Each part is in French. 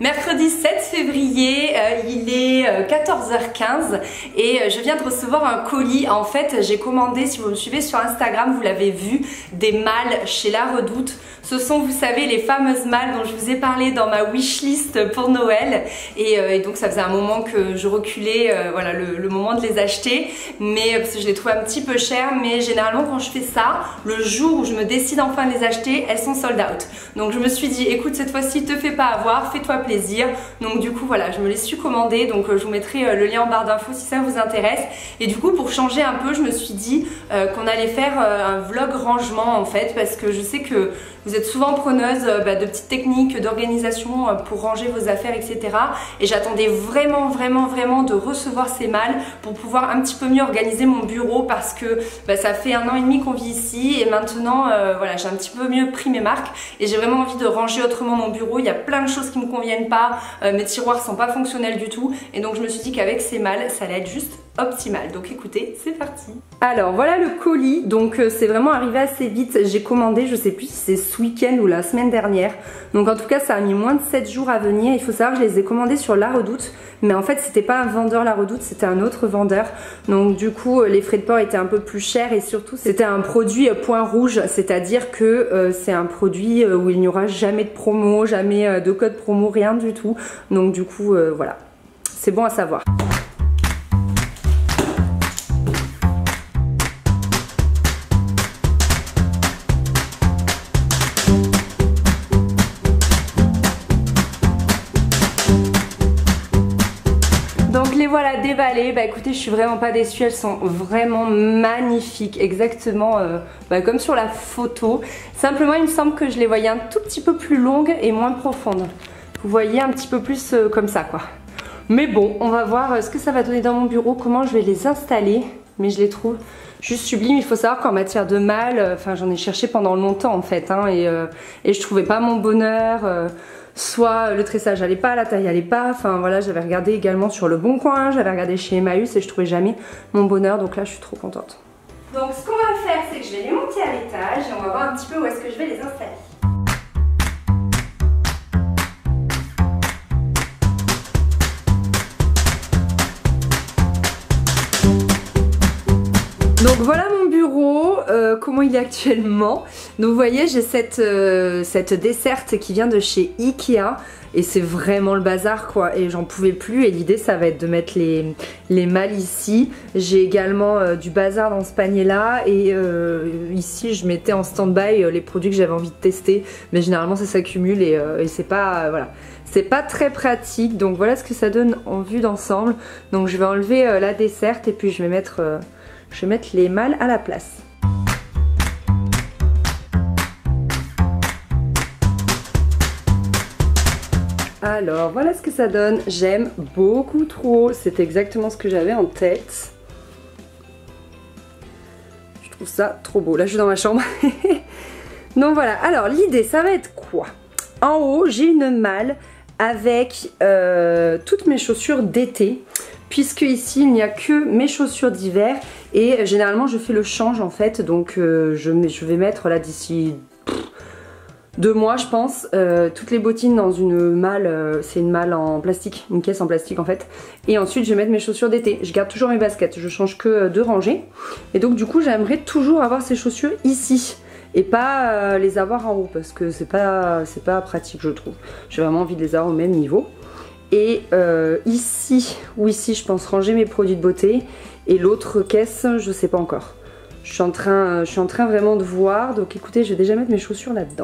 Mercredi 7 février, il est 14h15 et je viens de recevoir un colis. En fait, j'ai commandé, si vous me suivez sur Instagram, vous l'avez vu, des malles chez La Redoute. Ce sont, vous savez, les fameuses malles dont je vous ai parlé dans ma wishlist pour Noël. Et donc ça faisait un moment que je reculais, voilà, le moment de les acheter. Mais parce que je les trouve un petit peu chères. Mais généralement quand je fais ça, le jour où je me décide enfin de les acheter, elles sont sold out. Donc je me suis dit, écoute, cette fois-ci, te fais pas avoir, fais-toi plaisir. Donc du coup, voilà, je me les suis commandées. Donc je vous mettrai le lien en barre d'infos si ça vous intéresse. Et du coup, pour changer un peu, je me suis dit qu'on allait faire un vlog rangement en fait. Parce que je sais que vous êtes souvent preneuse de petites techniques d'organisation pour ranger vos affaires, etc. Et j'attendais vraiment de recevoir ces malles pour pouvoir un petit peu mieux organiser mon bureau parce que ça fait 1 an et demi qu'on vit ici et maintenant voilà, j'ai un petit peu mieux pris mes marques et j'ai vraiment envie de ranger autrement mon bureau. Il y a plein de choses qui me conviennent pas, mes tiroirs sont pas fonctionnels du tout et donc je me suis dit qu'avec ces malles ça allait être juste optimal. Donc écoutez, c'est parti. Alors voilà le colis, donc c'est vraiment arrivé assez vite. J'ai commandé, je sais plus si c'est ce week-end ou la semaine dernière. Donc en tout cas ça a mis moins de 7 jours à venir. Il faut savoir que je les ai commandés sur La Redoute. Mais en fait c'était pas un vendeur La Redoute, c'était un autre vendeur. Donc du coup les frais de port étaient un peu plus chers et surtout c'était un produit point rouge. C'est-à-dire que c'est un produit où il n'y aura jamais de promo, jamais de code promo, rien du tout. Donc du coup voilà, c'est bon à savoir. Donc les voilà déballées, écoutez je suis vraiment pas déçue, elles sont vraiment magnifiques, exactement comme sur la photo. Simplement il me semble que je les voyais un tout petit peu plus longues et moins profondes. Vous voyez un petit peu plus comme ça quoi. Mais bon, on va voir ce que ça va donner dans mon bureau, comment je vais les installer. Mais je les trouve juste sublimes. Il faut savoir qu'en matière de malles, j'en ai cherché pendant longtemps en fait et je trouvais pas mon bonheur. Soit le tressage allait pas, la taille allait pas, voilà, j'avais regardé également sur Le Bon Coin, j'avais regardé chez Emmaüs et je trouvais jamais mon bonheur, donc là je suis trop contente. Donc ce qu'on va faire, c'est que je vais les monter à l'étage et on va voir un petit peu où est-ce que je vais les installer. Donc voilà mon bureau, comment il est actuellement. Donc vous voyez j'ai cette desserte qui vient de chez Ikea et c'est vraiment le bazar quoi et j'en pouvais plus et l'idée ça va être de mettre les malles ici. J'ai également du bazar dans ce panier là et ici je mettais en stand-by les produits que j'avais envie de tester mais généralement ça s'accumule et c'est pas voilà. C'est pas très pratique donc voilà ce que ça donne en vue d'ensemble. Donc je vais enlever la desserte et puis je vais mettre les malles à la place. Alors voilà ce que ça donne, j'aime beaucoup trop, c'est exactement ce que j'avais en tête. Je trouve ça trop beau, là je suis dans ma chambre. Donc voilà, alors l'idée ça va être quoi? En haut j'ai une malle avec toutes mes chaussures d'été. Puisque ici il n'y a que mes chaussures d'hiver et généralement je fais le change en fait donc je vais mettre là d'ici 2 mois je pense toutes les bottines dans une malle, c'est une malle en plastique, une caisse en plastique en fait et ensuite je vais mettre mes chaussures d'été, je garde toujours mes baskets, je change que 2 rangées et donc du coup j'aimerais toujours avoir ces chaussures ici et pas les avoir en haut parce que c'est pas pratique je trouve, j'ai vraiment envie de les avoir au même niveau. Et ici je pense ranger mes produits de beauté et l'autre caisse je sais pas encore. Je suis en train vraiment de voir donc écoutez je vais déjà mettre mes chaussures là-dedans.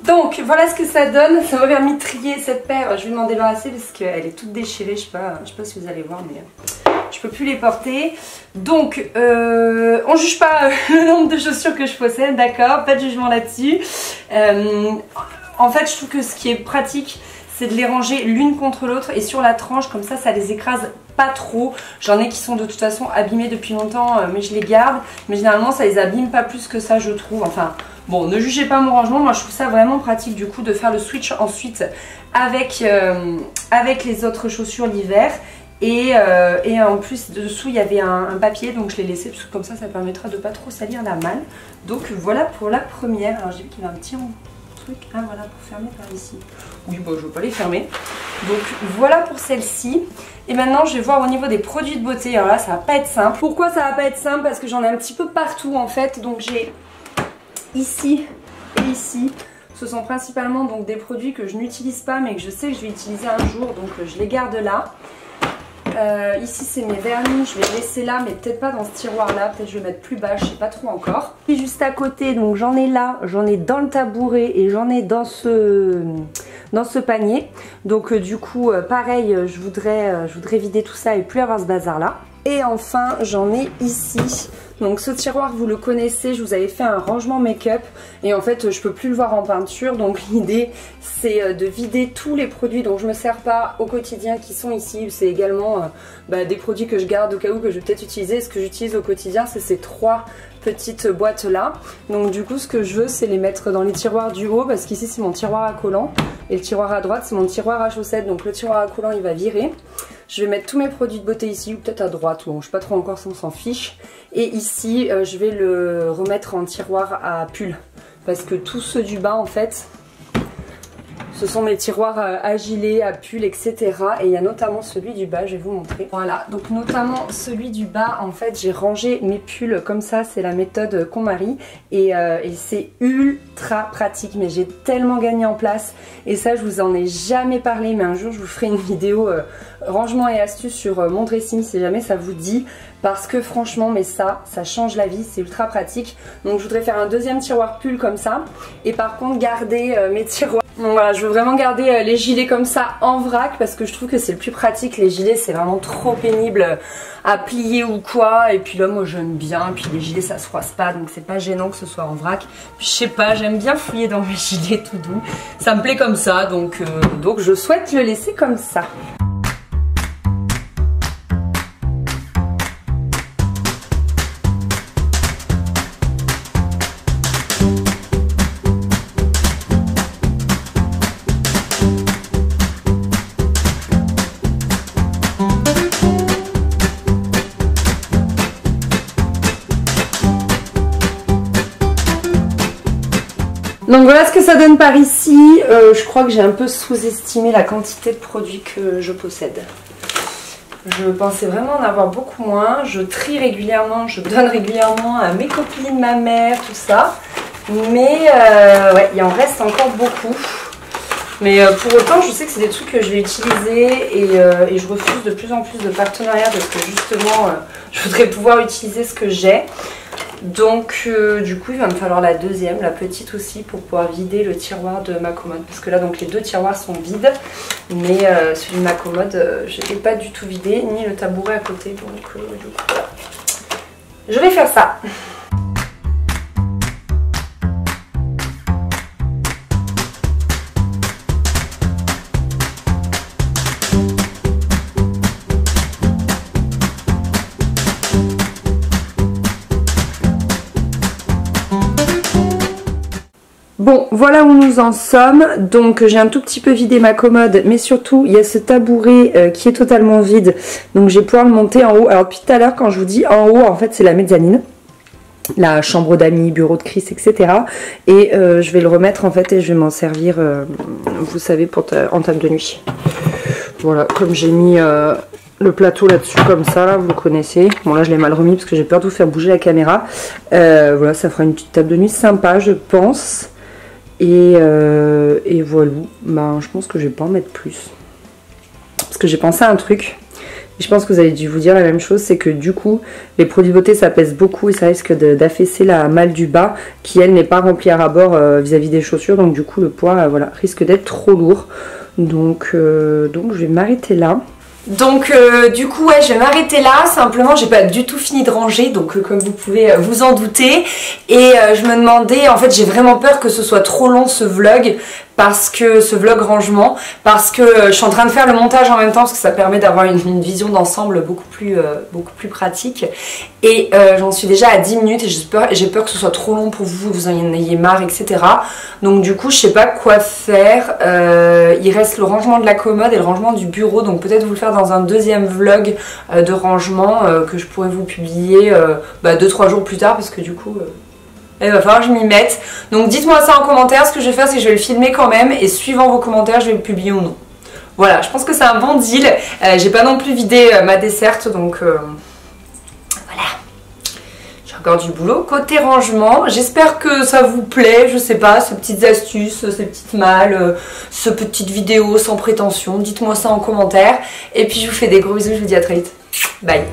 Donc voilà ce que ça donne, ça m'a permis de trier cette paire, je vais m'en débarrasser parce qu'elle est toute déchirée, je sais pas si vous allez voir mais je peux plus les porter. Donc on juge pas le nombre de chaussures que je possède, d'accord, pas de jugement là-dessus. En fait je trouve que ce qui est pratique c'est de les ranger l'une contre l'autre et sur la tranche, comme ça les écrase pas trop. J'en ai qui sont de toute façon abîmés depuis longtemps, mais je les garde. Mais généralement ça les abîme pas plus que ça, je trouve. Enfin bon, ne jugez pas mon rangement, moi je trouve ça vraiment pratique du coup de faire le switch ensuite avec les autres chaussures l'hiver. Et en plus dessous il y avait un papier, donc je l'ai laissé parce que comme ça permettra de pas trop salir la malle. Donc voilà pour la première. Alors j'ai vu qu'il y avait un petit truc, ah voilà, pour fermer par ici. Oui bon, je veux pas les fermer. Donc voilà pour celle-ci. Et maintenant je vais voir au niveau des produits de beauté. Alors là ça va pas être simple. Pourquoi ça va pas être simple? Parce que j'en ai un petit peu partout en fait. Donc j'ai ici et ici. Ce sont principalement donc des produits que je n'utilise pas mais que je sais que je vais utiliser un jour, donc je les garde là. Ici c'est mes vernis, je vais les laisser là mais peut-être pas dans ce tiroir là, peut-être je vais mettre plus bas, je sais pas trop encore. Et juste à côté, donc j'en ai là, j'en ai dans le tabouret et j'en ai dans ce panier. Donc du coup pareil, je voudrais vider tout ça et plus avoir ce bazar là. Et enfin j'en ai ici. Donc ce tiroir vous le connaissez, je vous avais fait un rangement make-up et en fait je peux plus le voir en peinture, donc l'idée c'est de vider tous les produits dont je me sers pas au quotidien qui sont ici. C'est également des produits que je garde au cas où que je vais peut-être utiliser. Ce que j'utilise au quotidien c'est ces 3 petites boîtes là. Donc du coup ce que je veux c'est les mettre dans les tiroirs du haut parce qu'ici c'est mon tiroir à collants et le tiroir à droite c'est mon tiroir à chaussettes. Donc le tiroir à collants il va virer. Je vais mettre tous mes produits de beauté ici ou peut-être à droite, bon, je sais pas trop encore si on s'en fiche. Et ici je vais le remettre en tiroir à pull parce que tous ceux du bas en fait ce sont mes tiroirs à gilets, à pull, etc. Et il y a notamment celui du bas, je vais vous montrer. Voilà, donc notamment celui du bas, en fait, j'ai rangé mes pulls comme ça, c'est la méthode KonMari. Et c'est ultra pratique, mais j'ai tellement gagné en place. Et ça, je vous en ai jamais parlé, mais un jour, je vous ferai une vidéo rangement et astuces sur mon dressing, si jamais ça vous dit. Parce que franchement, mais ça change la vie, c'est ultra pratique. Donc je voudrais faire un deuxième tiroir pull comme ça. Et par contre, garder mes tiroirs. Donc voilà, je veux vraiment garder les gilets comme ça en vrac parce que je trouve que c'est le plus pratique. Les gilets c'est vraiment trop pénible à plier ou quoi. Et puis là moi j'aime bien, puis les gilets ça se froisse pas donc c'est pas gênant que ce soit en vrac. Puis je sais pas, j'aime bien fouiller dans mes gilets tout doux. Ça me plaît comme ça donc je souhaite le laisser comme ça. Donc voilà ce que ça donne par ici. Je crois que j'ai un peu sous-estimé la quantité de produits que je possède. Je pensais vraiment en avoir beaucoup moins. Je trie régulièrement, je donne régulièrement à mes copines, ma mère, tout ça. Mais ouais, il en reste encore beaucoup. Mais pour autant, je sais que c'est des trucs que je vais utiliser et je refuse de plus en plus de partenariats parce que justement, je voudrais pouvoir utiliser ce que j'ai. Donc du coup il va me falloir la deuxième, la petite aussi, pour pouvoir vider le tiroir de ma commode. Parce que là donc les deux tiroirs sont vides, mais celui de ma commode je ne l'ai pas du tout vidé, ni le tabouret à côté. Donc du coup voilà. Je vais faire ça. Bon, voilà où nous en sommes. Donc j'ai un tout petit peu vidé ma commode, mais surtout il y a ce tabouret qui est totalement vide. Donc je vais pouvoir le monter en haut. Alors depuis tout à l'heure quand je vous dis en haut, en fait c'est la mezzanine, la chambre d'amis, bureau de Chris, etc. Et je vais le remettre en fait et je vais m'en servir, vous savez, pour en table de nuit. Voilà, comme j'ai mis le plateau là-dessus comme ça, là, vous le connaissez. Bon là je l'ai mal remis parce que j'ai peur de vous faire bouger la caméra. Voilà, ça fera une petite table de nuit sympa je pense. Et voilà, ben, je pense que je vais pas en mettre plus. Parce que j'ai pensé à un truc. Et je pense que vous avez dû vous dire la même chose. C'est que du coup, les produits beauté ça pèse beaucoup. Et ça risque d'affaisser la malle du bas. Qui elle n'est pas remplie à ras-bord vis-à-vis des chaussures. Donc du coup le poids voilà, risque d'être trop lourd. Donc je vais m'arrêter là. Donc du coup ouais, je vais m'arrêter là, simplement j'ai pas du tout fini de ranger, donc comme vous pouvez vous en douter. Et je me demandais, en fait j'ai vraiment peur que ce soit trop long ce vlog, parce que ce vlog rangement, parce que je suis en train de faire le montage en même temps parce que ça permet d'avoir une vision d'ensemble beaucoup plus pratique. Et j'en suis déjà à 10 minutes et j'ai peur que ce soit trop long pour vous, que vous en ayez marre, etc. Donc du coup je sais pas quoi faire. Il reste le rangement de la commode et le rangement du bureau, donc peut-être vous le faire dans un deuxième vlog de rangement que je pourrais vous publier 2-3 jours plus tard parce que du coup... il va falloir que je m'y mette. Donc dites-moi ça en commentaire. Ce que je vais faire, c'est que je vais le filmer quand même. Et suivant vos commentaires, je vais le publier ou non. Voilà, je pense que c'est un bon deal. J'ai pas non plus vidé ma desserte. Donc voilà. J'ai encore du boulot. Côté rangement, j'espère que ça vous plaît. Je sais pas, ces petites astuces, ces petites malles, ces petites vidéos sans prétention. Dites-moi ça en commentaire. Et puis je vous fais des gros bisous. Je vous dis à très vite. Bye.